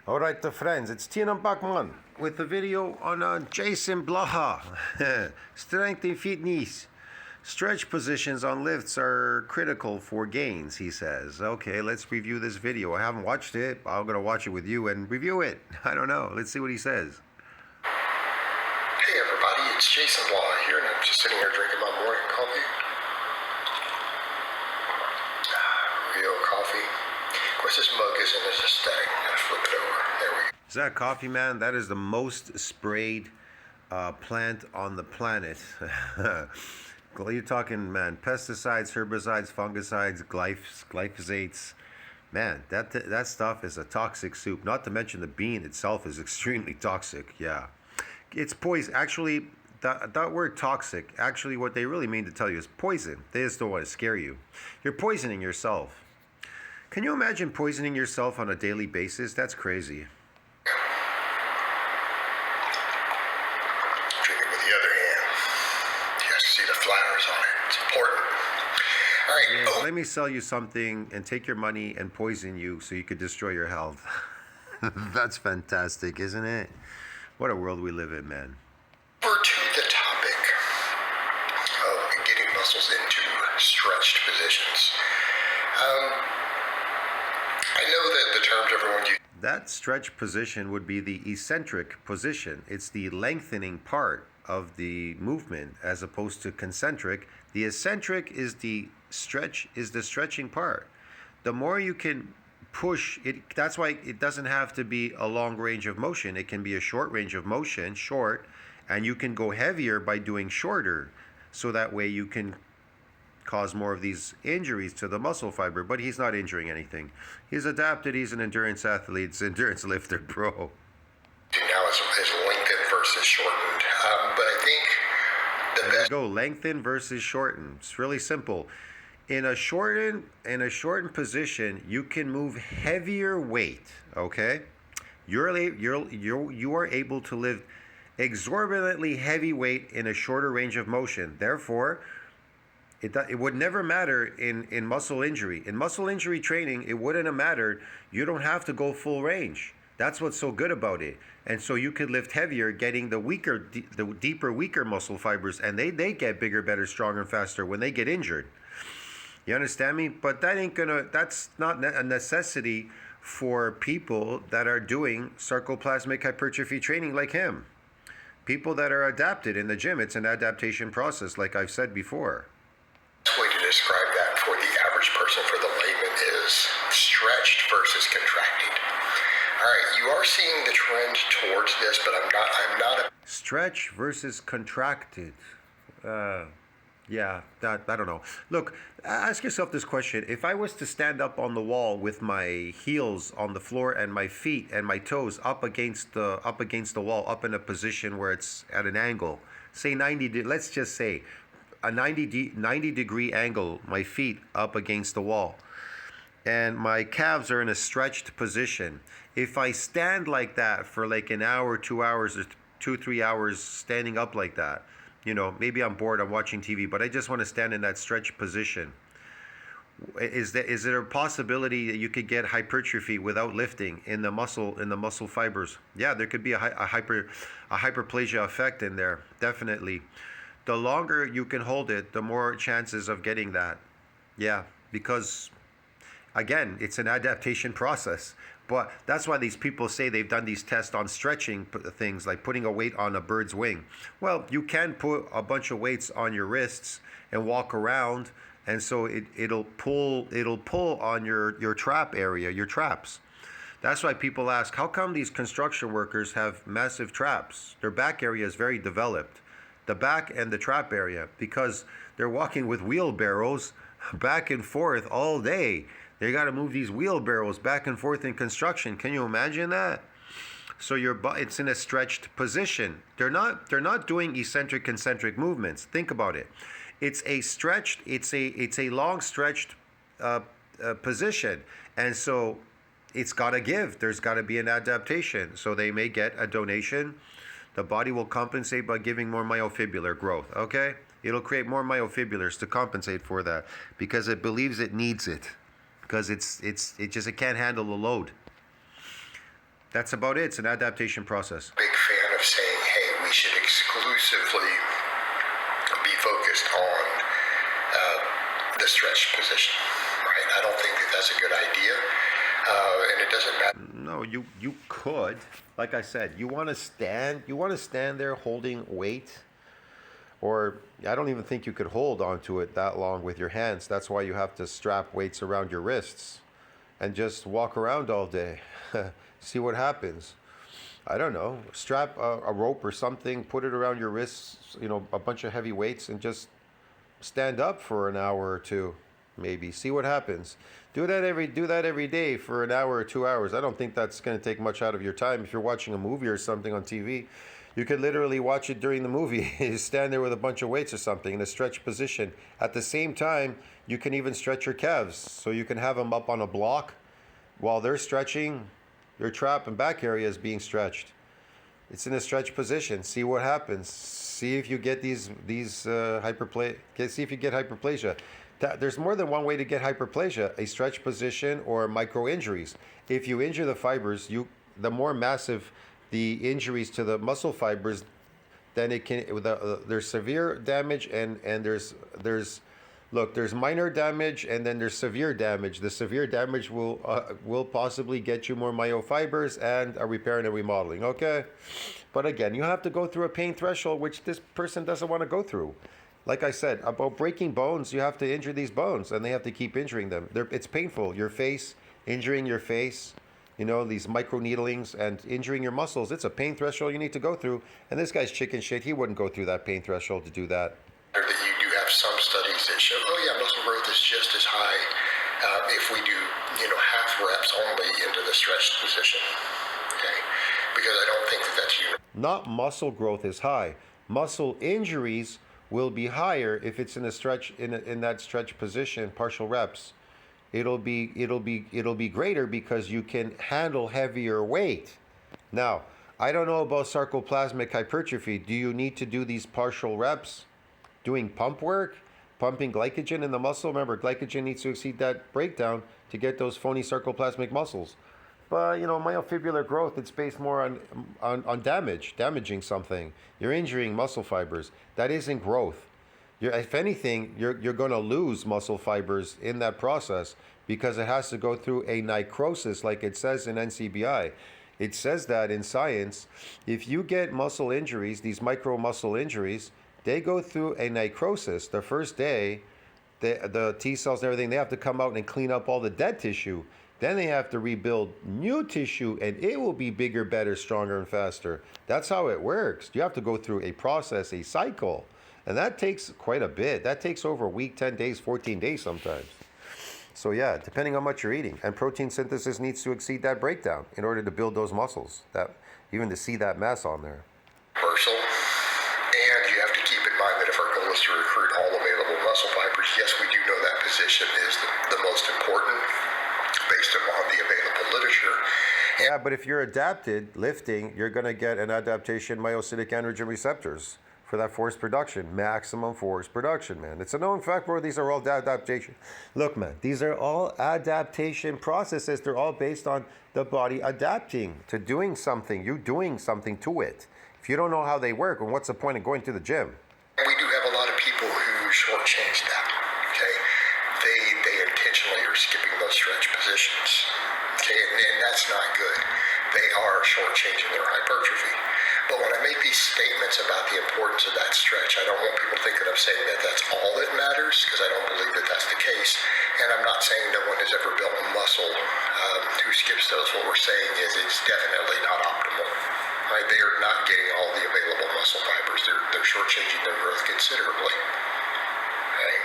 Alright, the friends, it's Tina Bachman with a video on Jason Blaha. Strength and fitness. Stretch positions on lifts are critical for gains, he says. Okay, let's review this video. I haven't watched it. I'm going to watch it with you and review it. I don't know. Let's see what he says. Hey everybody, it's Jason Blaha here, and I'm just sitting here drinking my morning coffee. Real coffee. Of course, this mug isn't as aesthetic. I'm gonna flip it over. There we go. Is that coffee, man? That is the most sprayed plant on the planet. You're talking, man, pesticides, herbicides, fungicides, glyphosates. Man, that stuff is a toxic soup. Not to mention the bean itself is extremely toxic. Yeah, it's poison. Actually, that word toxic, actually what they really mean to tell you is poison. They just don't want to scare you. You're poisoning yourself. Can you imagine poisoning yourself on a daily basis? That's crazy. Drink it with the other hand. You guys see the flowers on it. It's important. All right. Yeah, let me sell you something and take your money and poison you so you could destroy your health. That's fantastic, isn't it? What a world we live in, man. Over to the topic of getting muscles into stretched positions. I know that the terms everyone uses. That stretch position would be the eccentric position. It's the lengthening part of the movement as opposed to concentric. The eccentric is the stretching part. The more you can push it, that's why it doesn't have to be a long range of motion. It can be a short range of motion, short, and you can go heavier by doing shorter. So that way you can cause more of these injuries to the muscle fiber, but he's not injuring anything. He's adapted. He's an endurance athlete, he's an endurance lifter, bro. Now is lengthened versus shortened, but I think the best. Go lengthen versus shorten. It's really simple. In a shortened position, you can move heavier weight. Okay, you are able to lift exorbitantly heavy weight in a shorter range of motion. Therefore, it would never matter in muscle injury. In muscle injury training, it wouldn't have mattered. You don't have to go full range. That's what's so good about it. And so you could lift heavier, getting the deeper, weaker muscle fibers, and they get bigger, better, stronger, and faster when they get injured. You understand me? But that's not a necessity for people that are doing sarcoplasmic hypertrophy training like him. People that are adapted in the gym, it's an adaptation process, like I've said before. Way to describe that for the average person, for the layman, is stretched versus contracted. All right, you are seeing the trend towards this, but I'm not a stretch versus contracted. Yeah, I don't know. Look, ask yourself this question. If I was to stand up on the wall with my heels on the floor and my feet and my toes up against the wall, up in a position where it's at an angle, say 90, let's just say a 90 degree angle, my feet up against the wall, and my calves are in a stretched position. If I stand like that for like an hour, 2 hours, or 2-3 hours standing up like that, you know, maybe I'm bored, I'm watching TV, but I just want to stand in that stretched position. Is there a possibility that you could get hypertrophy without lifting in the muscle fibers? Yeah, there could be a hyperplasia effect in there, definitely. The longer you can hold it, the more chances of getting that. Yeah, because again, it's an adaptation process. But that's why these people say they've done these tests on stretching things, like putting a weight on a bird's wing. Well, you can put a bunch of weights on your wrists and walk around, and so it'll pull on your trap area, your traps. That's why people ask, how come these construction workers have massive traps? Their back area is very developed. The back and the trap area, because they're walking with wheelbarrows back and forth all day. They got to move these wheelbarrows back and forth in construction. Can you imagine that? So it's in a stretched position. They're not doing eccentric concentric movements. Think about it. It's a long stretched position, and so it's got to give. There's got to be an adaptation. So they may get a donation. The body will compensate by giving more myofibrillar growth, okay? It'll create more myofibrillars to compensate for that because it believes it needs it, because it can't handle the load. That's about it. It's an adaptation process. Big fan of saying, hey, we should exclusively be focused on the stretch position, right? I don't think that that's a good idea, and it doesn't matter. No, you could. Like I said, you want to stand there holding weight, or I don't even think you could hold onto it that long with your hands. That's why you have to strap weights around your wrists and just walk around all day. See what happens. I don't know. Strap a rope or something, put it around your wrists, a bunch of heavy weights, and just stand up for an hour or two, maybe. See what happens. Do that every day for an hour or 2 hours. I don't think that's going to take much out of your time. If you're watching a movie or something on TV, you could literally watch it during the movie. You stand there with a bunch of weights or something in a stretch position. At the same time, you can even stretch your calves. So you can have them up on a block while they're stretching. Your trap and back area is being stretched. It's in a stretch position. See what happens. See if you get these See if you get hyperplasia. There's more than one way to get hyperplasia: a stretch position or micro injuries. If you injure the fibers, the more massive the injuries to the muscle fibers, then it can. There's severe damage and there's minor damage and then there's severe damage. The severe damage will possibly get you more myofibers and a repair and a remodeling. Okay, but again, you have to go through a pain threshold, which this person doesn't want to go through. Like I said about breaking bones, you have to injure these bones, and they have to keep injuring them. It's painful. Your face, injuring your face, these micro needlings and injuring your muscles. It's a pain threshold you need to go through. And this guy's chicken shit. He wouldn't go through that pain threshold to do that. That you do have some studies that show, muscle growth is just as high if we do, half reps only into the stretched position. Okay, because I don't think that that's universal. Not muscle growth is high. Muscle injuries will be higher if it's in a stretch in that stretch position, partial reps. It'll be greater because you can handle heavier weight. Now, I don't know about sarcoplasmic hypertrophy. Do you need to do these partial reps? Doing pump work, pumping glycogen in the muscle. Remember, glycogen needs to exceed that breakdown to get those phony sarcoplasmic muscles. But myofibrillar growth, it's based more on damaging something. You're injuring muscle fibers. That isn't growth. If anything, you're going to lose muscle fibers in that process because it has to go through a necrosis, like it says in NCBI. It says that in science, if you get muscle injuries, these micro muscle injuries, they go through a necrosis. The first day, the T cells and everything, they have to come out and clean up all the dead tissue. Then they have to rebuild new tissue, and it will be bigger, better, stronger, and faster. That's how it works. You have to go through a process, a cycle. And that takes quite a bit. That takes over a week, 10 days, 14 days sometimes. So yeah, depending on what you're eating. And protein synthesis needs to exceed that breakdown in order to build those muscles, even to see that mass on there. Universal. And you have to keep in mind that if our goal is to recruit all available muscle fibers, yes, we do know that position is the most important based upon the available literature. Yeah, but if you're adapted lifting, you're going to get an adaptation myocytic androgen receptors for that force production, maximum force production, man. It's a known fact, bro. These are all adaptation. Look, man, these are all adaptation processes. They're all based on the body adapting to doing something. You doing something to it. If you don't know how they work, well, what's the point of going to the gym? We do have a lot of people who shortchange that. Okay, they intentionally are skipping those stretch positions. Okay, and that's not good. They are shortchanging their hypertrophy. But when I make these statements about the importance of that stretch, I don't want people to think that I'm saying that that's all that matters, because I don't believe that that's the case. And I'm not saying no one has ever built muscle who skips those. What we're saying is it's definitely not optimal. Right? They are not getting all the available muscle fibers. They're shortchanging their growth considerably. Okay?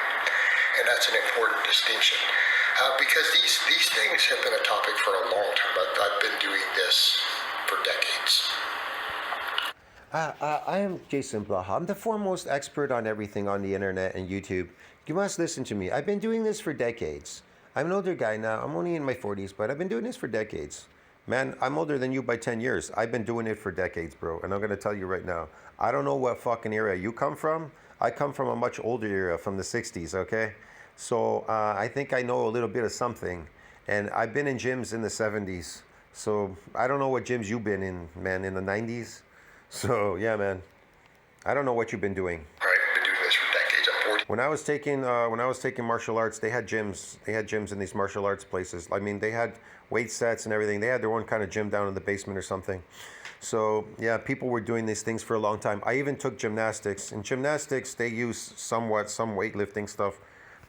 And that's an important distinction. Because these things have been a topic for a long time. I've been doing this for decades. I am Jason Blaha. I'm the foremost expert on everything on the internet and YouTube. You must listen to me. I've been doing this for decades. I'm an older guy now. I'm only in my 40s, but I've been doing this for decades. Man, I'm older than you by 10 years. I've been doing it for decades, bro. And I'm going to tell you right now, I don't know what fucking era you come from. I come from a much older era, from the 60s, okay? So I think I know a little bit of something. And I've been in gyms in the 70s. So I don't know what gyms you've been in, man, in the 90s. So yeah, man, I don't know what you've been doing. Right? Been doing this for decades. I'm 40. When I was taking martial arts, they had gyms. They had gyms in these martial arts places. I mean, they had weight sets and everything. They had their own kind of gym down in the basement or something. So yeah, people were doing these things for a long time. I even took gymnastics. In gymnastics, they use some weightlifting stuff,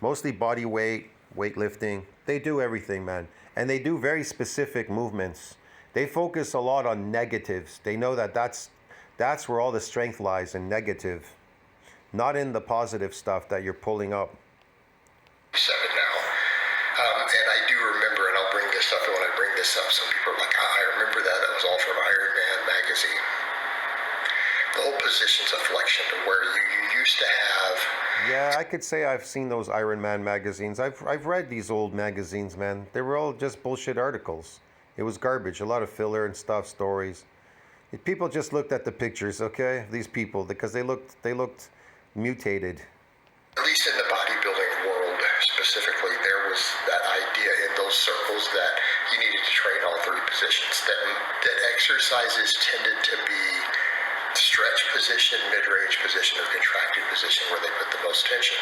mostly body weight, weightlifting. They do everything, man, and they do very specific movements. They focus a lot on negatives. They know that that's where all the strength lies, in negative, not in the positive stuff that you're pulling up. 7 now. And I do remember, and I'll bring this up, and when I bring this up, some people are like, I remember that. That was all from Iron Man magazine. The whole positions of flexion to where you used to have. Yeah, I could say I've seen those Iron Man magazines. I've read these old magazines, man. They were all just bullshit articles. It was garbage, a lot of filler and stuff, stories. People just looked at the pictures, okay? These people, because they looked mutated. At least in the bodybuilding world specifically, there was that idea in those circles that you needed to train all 3 positions. That exercises tended to be stretch position, mid-range position, or contracted position where they put the most tension.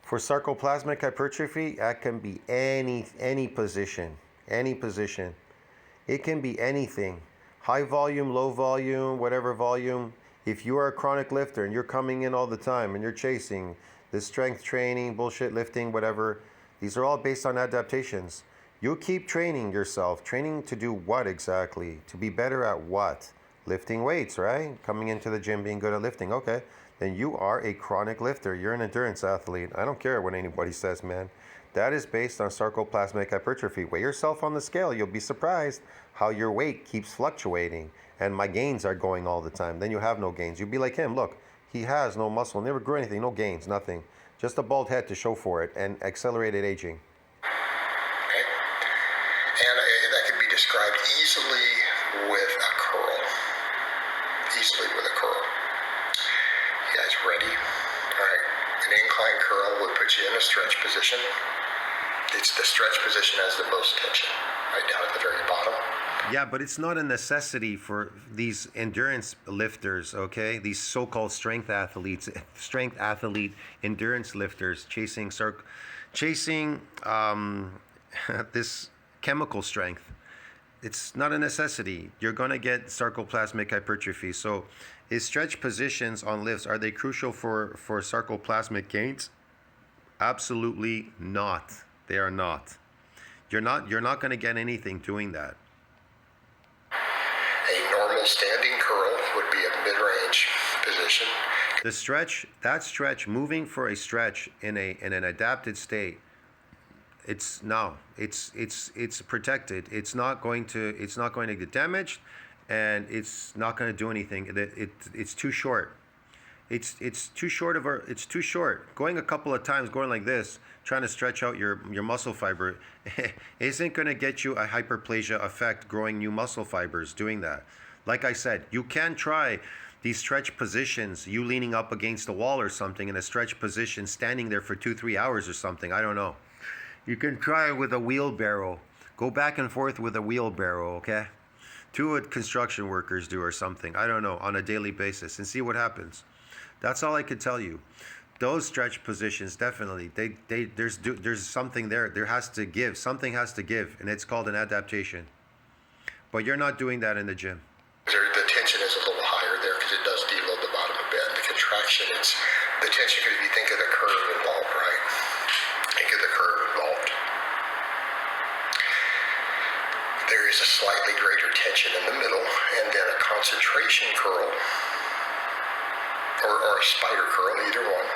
For sarcoplasmic hypertrophy, that can be any position, any position. It can be anything. High volume, low volume, whatever volume. If you are a chronic lifter and you're coming in all the time and you're chasing this strength training, bullshit lifting, whatever, these are all based on adaptations. You keep training yourself. Training to do what exactly? To be better at what? Lifting weights, right? Coming into the gym, being good at lifting. Okay, then you are a chronic lifter. You're an endurance athlete. I don't care what anybody says, man. That is based on sarcoplasmic hypertrophy. Weigh yourself on the scale. You'll be surprised how your weight keeps fluctuating. And my gains are going all the time. Then you have no gains. You'll be like him. Look, he has no muscle, never grew anything, no gains, nothing. Just a bald head to show for it and accelerated aging. Okay? And that can be described easily with a curl. Easily with a curl. You guys ready? All right. An incline curl would put you in a stretch position. It's the stretch position has the most tension, right down at the very bottom. Yeah, but it's not a necessity for these endurance lifters, okay? These so-called strength athletes, strength athlete endurance lifters chasing this chemical strength. It's not a necessity. You're going to get sarcoplasmic hypertrophy. So is stretch positions on lifts, are they crucial for sarcoplasmic gains? Absolutely not. They are not. You're not going to get anything doing that. A normal standing curl would be a mid-range position. The stretch, that stretch, moving for a stretch in an adapted state, it's protected. It's not going to get damaged, and it's not going to do anything. It's too short. It's too short. Going a couple of times, going like this, trying to stretch out your muscle fiber, isn't going to get you a hyperplasia effect, growing new muscle fibers doing that. Like I said, you can try these stretch positions, you leaning up against the wall or something in a stretch position, standing there for 2-3 hours or something. I don't know. You can try with a wheelbarrow. Go back and forth with a wheelbarrow, okay? Do what construction workers do or something. I don't know, on a daily basis, and see what happens. That's all I could tell you. Those stretch positions, definitely, there's something there. There has to give. Something has to give, and it's called an adaptation. But you're not doing that in the gym. The tension is a little higher there because it does deload the bottom a bit. The contraction, it's the tension because if you think of the curve involved, right? Think of the curve involved. There is a slightly greater tension in the middle, and then a concentration curl. Or a spider curl, either one,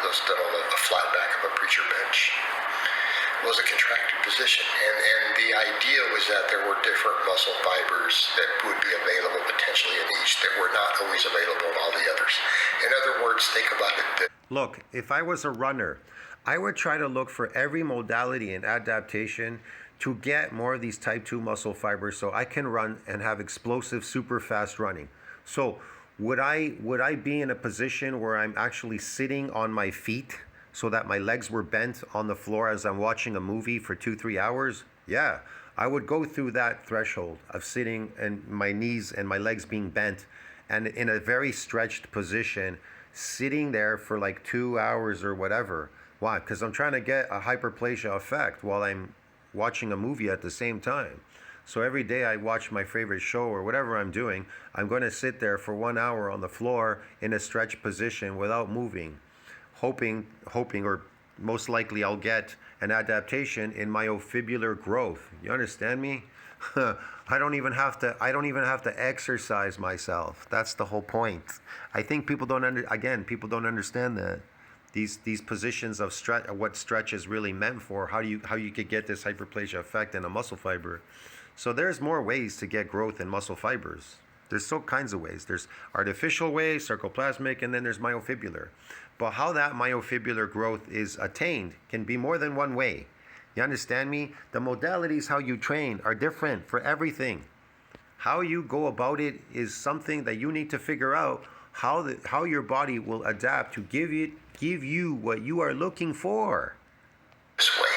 those done on a flat back of a preacher bench, was a contracted position. And the idea was that there were different muscle fibers that would be available potentially in each that were not always available in all the others. In other words, think about it. Look, if I was a runner, I would try to look for every modality and adaptation to get more of these type 2 muscle fibers so I can run and have explosive, super fast running. So would I be in a position where I'm actually sitting on my feet so that my legs were bent on the floor as I'm watching a movie for 2-3 hours? Yeah, I would go through that threshold of sitting and my knees and my legs being bent and in a very stretched position, sitting there for like 2 hours or whatever. Why? Because I'm trying to get a hyperplasia effect while I'm watching a movie at the same time. So every day I watch my favorite show or whatever I'm doing, I'm going to sit there for 1 hour on the floor in a stretched position without moving, hoping, or most likely I'll get an adaptation in myofibular growth. You understand me? I don't even have to exercise myself. That's the whole point. I think people don't understand that. These positions of stretch, what stretch is really meant for, how you could get this hyperplasia effect in a muscle fiber. So there's more ways to get growth in muscle fibers. There's all kinds of ways. There's artificial ways, sarcoplasmic, and then there's myofibular. But how that myofibular growth is attained can be more than one way. You understand me? The modalities how you train are different for everything. How you go about it is something that you need to figure out how your body will adapt to give you what you are looking for. This way.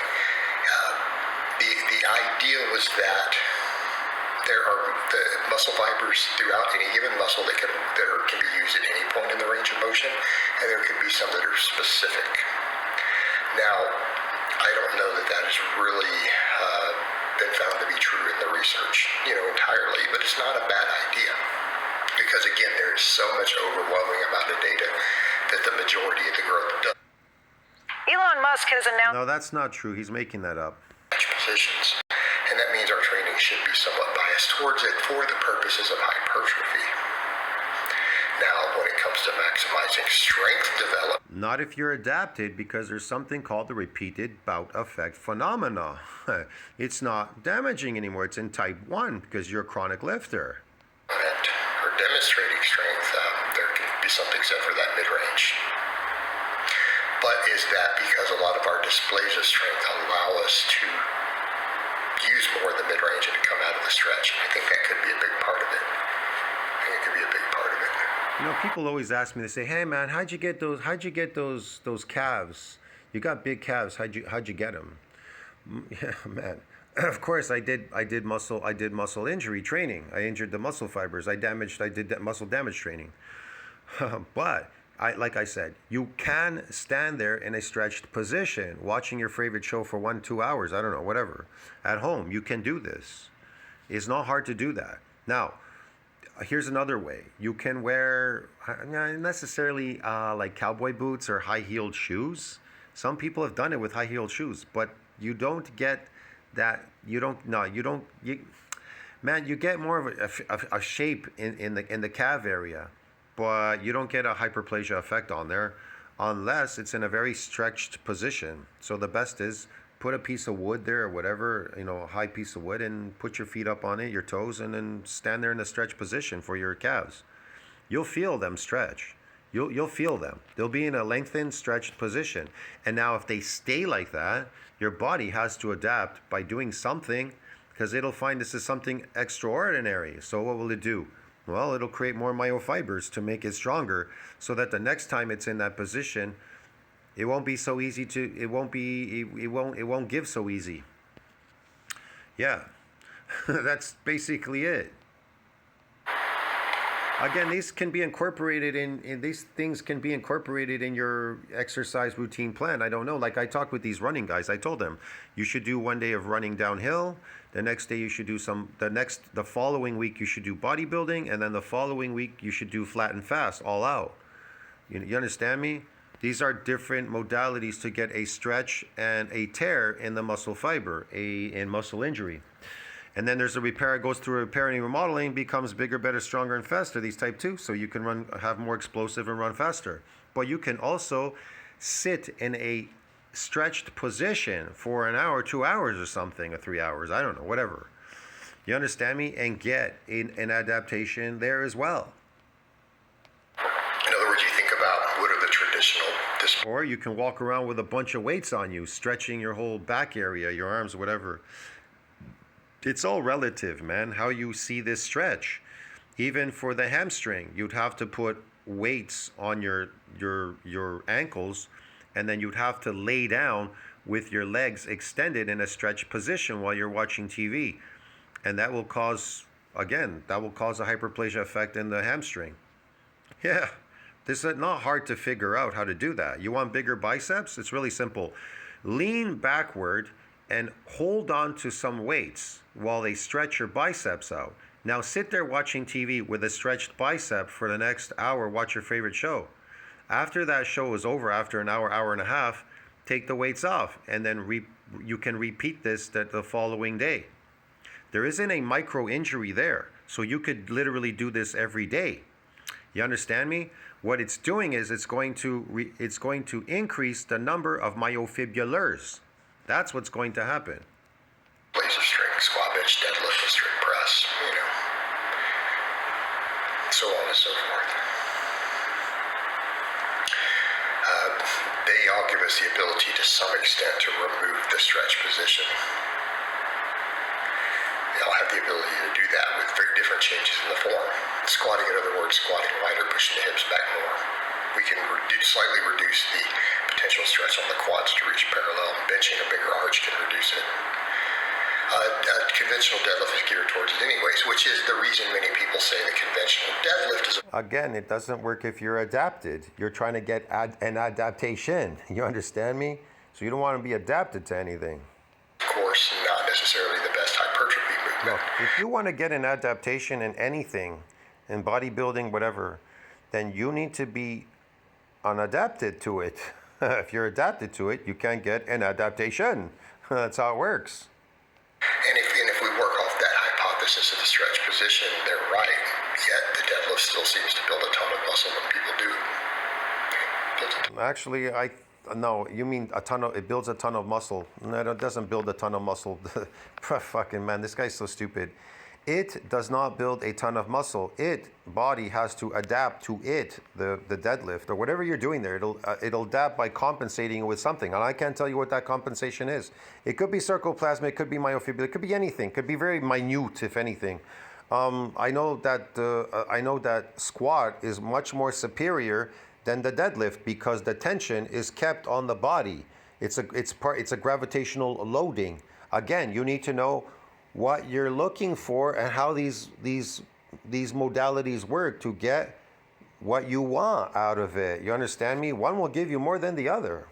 The idea was that there are the muscle fibers throughout any given muscle that can be used at any point in the range of motion, and there could be some that are specific. Now, I don't know that has really been found to be true in the research, entirely, but it's not a bad idea. Because again, there's so much overwhelming amount of data that the majority of the growth does. Elon Musk has announced... No, that's not true. He's making that up. Positions. And that means our training should be somewhat biased towards it for the purposes of hypertrophy. Now, when it comes to maximizing strength development... Not if you're adapted, because there's something called the repeated bout effect phenomena. It's not damaging anymore. It's in type 1 because you're a chronic lifter. Or demonstrating strength, there can be something said for that mid-range. But is that because a lot of our displays of strength allow us to use more of the mid-range and to come out of the stretch? I think that could be a big part of it. People always ask me, they say, "Hey man, how'd you get those calves? You got big calves. How'd you get them?" Yeah, man. Of course, I did muscle injury training. I injured the muscle fibers. I did that muscle damage training. But like I said, you can stand there in a stretched position, watching your favorite show for 1-2 hours. I don't know, whatever. At home, you can do this. It's not hard to do that. Now, here's another way. You can wear not necessarily like cowboy boots or high-heeled shoes. Some people have done it with high-heeled shoes, but you don't get that. You get more of a shape in the calf area, but you don't get a hyperplasia effect on there unless it's in a very stretched position. So the best is put a piece of wood there or whatever, a high piece of wood, and put your feet up on it, your toes, and then stand there in a stretched position for your calves. You'll feel them stretch. You'll feel them. They'll be in a lengthened, stretched position. And now if they stay like that, your body has to adapt by doing something, because it'll find this is something extraordinary. So what will it do? Well, it'll create more myofibers to make it stronger, so that the next time it's in that position, it won't be so easy to, it won't give so easy. Yeah, that's basically it. Again, these can be incorporated these things can be incorporated in your exercise routine plan. I don't know. Like I talked with these running guys, I told them you should do 1 day of running downhill. The next day you should do the following week you should do bodybuilding, and then the following week you should do flat and fast, all out. You understand me? These are different modalities to get a stretch and a tear in the muscle fiber, in muscle injury. And then there's a repair. It goes through a repair and remodeling, becomes bigger, better, stronger, and faster, these type 2. So you can have more explosive and run faster. But you can also sit in a stretched position for an hour, 2 hours or something, or 3 hours. I don't know, whatever. You understand me? And get an adaptation there as well. In other words, you think about what are the traditional... Or you can walk around with a bunch of weights on you, stretching your whole back area, your arms, whatever. It's all relative, man, how you see this stretch. Even for the hamstring, you'd have to put weights on your ankles, and then you'd have to lay down with your legs extended in a stretched position while you're watching TV. And that will cause, again, that will cause a hyperplasia effect in the hamstring. Yeah, this is not hard to figure out how to do that. You want bigger biceps? It's really simple. Lean backward and hold on to some weights while they stretch your biceps out. Now sit there watching TV with a stretched bicep for the next hour, watch your favorite show. After that show is over, after an hour, hour and a half, take the weights off, and then you can repeat this the following day. There isn't a micro injury there, so you could literally do this every day. You understand me? What it's doing is it's going to increase the number of myofibulars. That's what's going to happen. Plays of strength, squat, bench, deadlift, and strict press, so on and so forth. They all give us the ability to some extent to remove the stretch position. They all have the ability to do that with very different changes in the form. Squatting, in other words, squatting lighter, pushing the hips back more. We can slightly reduce the potential stretch on the quads to reach parallel. Benching a bigger arch can reduce it. Conventional deadlift is geared towards it anyways, which is the reason many people say the conventional deadlift is... Again, it doesn't work if you're adapted. You're trying to get an adaptation. You understand me? So you don't want to be adapted to anything. Of course, not necessarily the best hypertrophy movement. Look, if you want to get an adaptation in anything, in bodybuilding, whatever, then you need to be unadapted to it. If you're adapted to it, you can't get an adaptation. That's how it works. And if we work off that hypothesis of the stretch position, they're right. Yet the deadlift still seems to build a ton of muscle when people do. Actually, no, you mean it builds a ton of muscle. No, it doesn't build a ton of muscle. Fucking man, this guy's so stupid. It does not build a ton of muscle. Body has to adapt to the deadlift or whatever you're doing there. It'll adapt by compensating with something, and I can't tell you what that compensation is. It could be sarcoplasmic, it could be myofibula, it could be anything. It could be very minute, if anything. I know that squat is much more superior than the deadlift because the tension is kept on the body. It's a gravitational loading. Again, you need to know what you're looking for and how these modalities work to get what you want out of it. You understand me? One will give you more than the other,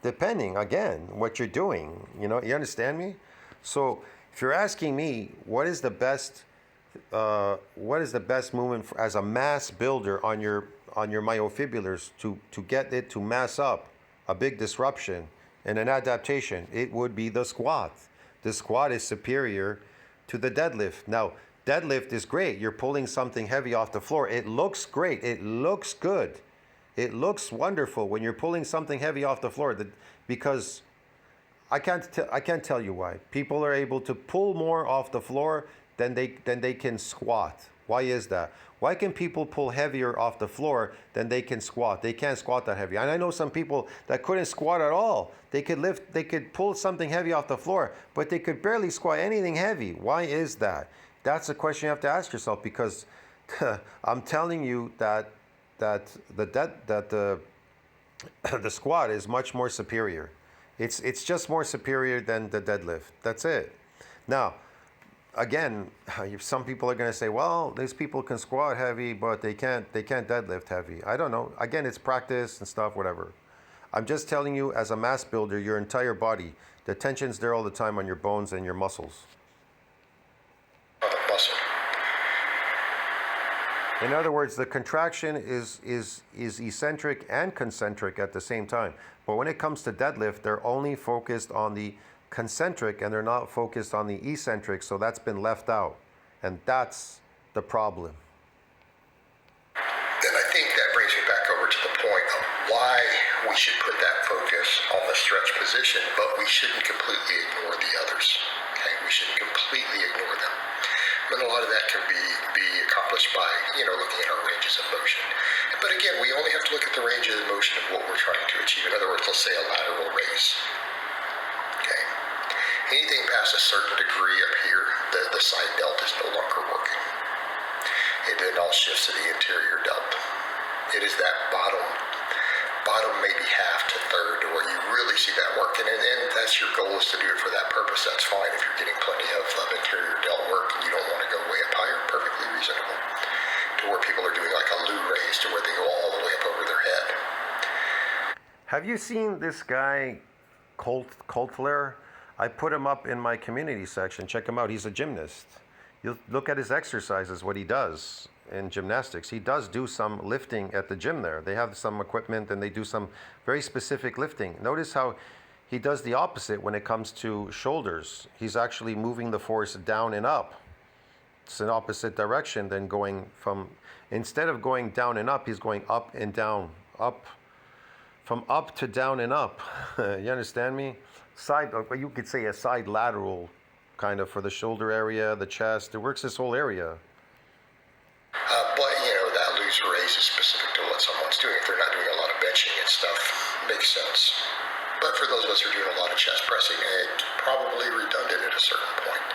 depending, again, what you're doing. You understand me? So if you're asking me what is the best movement as a mass builder on your myofibulars to get it to mass up, a big disruption and an adaptation, it would be the squat. The squat is superior to the deadlift. Now, deadlift is great. You're pulling something heavy off the floor. It looks great. It looks good. It looks wonderful when you're pulling something heavy off the floor. Because I can't tell you why. People are able to pull more off the floor than they can squat. Why is that? Why can people pull heavier off the floor than they can squat? They can't squat that heavy. And I know some people that couldn't squat at all. They could pull something heavy off the floor, but they could barely squat anything heavy. Why is that? That's a question you have to ask yourself, because I'm telling you that the squat is much more superior. It's just more superior than the deadlift. That's it. Now, again, some people are going to say, well, these people can squat heavy, but they can't deadlift heavy. I don't know. Again, it's practice and stuff, whatever. I'm just telling you, as a mass builder, your entire body, the tension's there all the time on your bones and your muscles. Muscle. In other words, the contraction is eccentric and concentric at the same time. But when it comes to deadlift, they're only focused on the concentric and they're not focused on the eccentric, so that's been left out. And that's the problem. Then I think that brings me back over to the point of why we should put that focus on the stretch position, but we shouldn't completely ignore the others. Okay? We shouldn't completely ignore them. But a lot of that can be accomplished by, looking at our ranges of motion. But again, we only have to look at the range of motion of what we're trying to achieve. In other words, let's say a lateral raise. Okay? Anything past a certain degree up here, the side delt is no longer working. It then all shifts to the interior delt. It is that bottom bottom maybe half to third to where you really see that work. And that's your goal, is to do it for that purpose. That's fine. If you're getting plenty of interior delt work and you don't want to go way up higher, perfectly reasonable. To where people are doing like a loo raise to where they go all the way up over their head. Have you seen this guy, Colt Flair? I put him up in my community section. Check him out. He's a gymnast. You look at his exercises, what he does in gymnastics. He does do some lifting at the gym there. They have some equipment and they do some very specific lifting. Notice how he does the opposite when it comes to shoulders. He's actually moving the force down and up. It's an opposite direction than going from, instead of going down and up, he's going up and down, up, from up to down and up. You understand me? Side, you could say a side lateral kind of for the shoulder area, the chest. It works this whole area. But, that loose raise is specific to what someone's doing. If they're not doing a lot of benching and stuff, makes sense. But for those of us who are doing a lot of chest pressing, it's probably redundant at a certain point.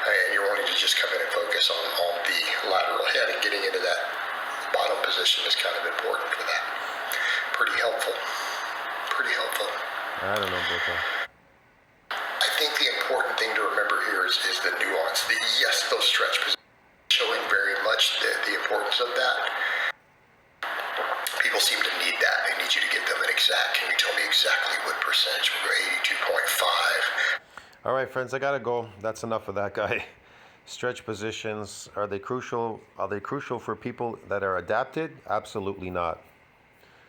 And you're wanting to just come in and focus on the lateral head, and getting into that bottom position is kind of important for that. Pretty helpful. Pretty helpful. I don't know, Blaha. I think the important thing to remember here is the nuance. Yes, those stretch positions showing very much the importance of that. People seem to need that. They need you to give them an exact. Can you tell me exactly what percentage? We'll go 82.5. All right, friends, I gotta go. That's enough of that guy. Stretch positions, are they crucial? Are they crucial for people that are adapted? Absolutely not.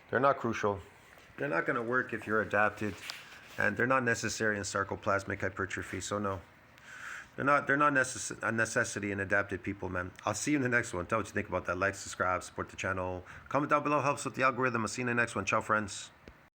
They're not crucial. They're not gonna work if you're adapted, and they're not necessary in sarcoplasmic hypertrophy, so no. They're not a necessity in adapted people, man. I'll see you in the next one. Tell what you think about that. Like, subscribe, support the channel. Comment down below, helps with the algorithm. I'll see you in the next one. Ciao, friends.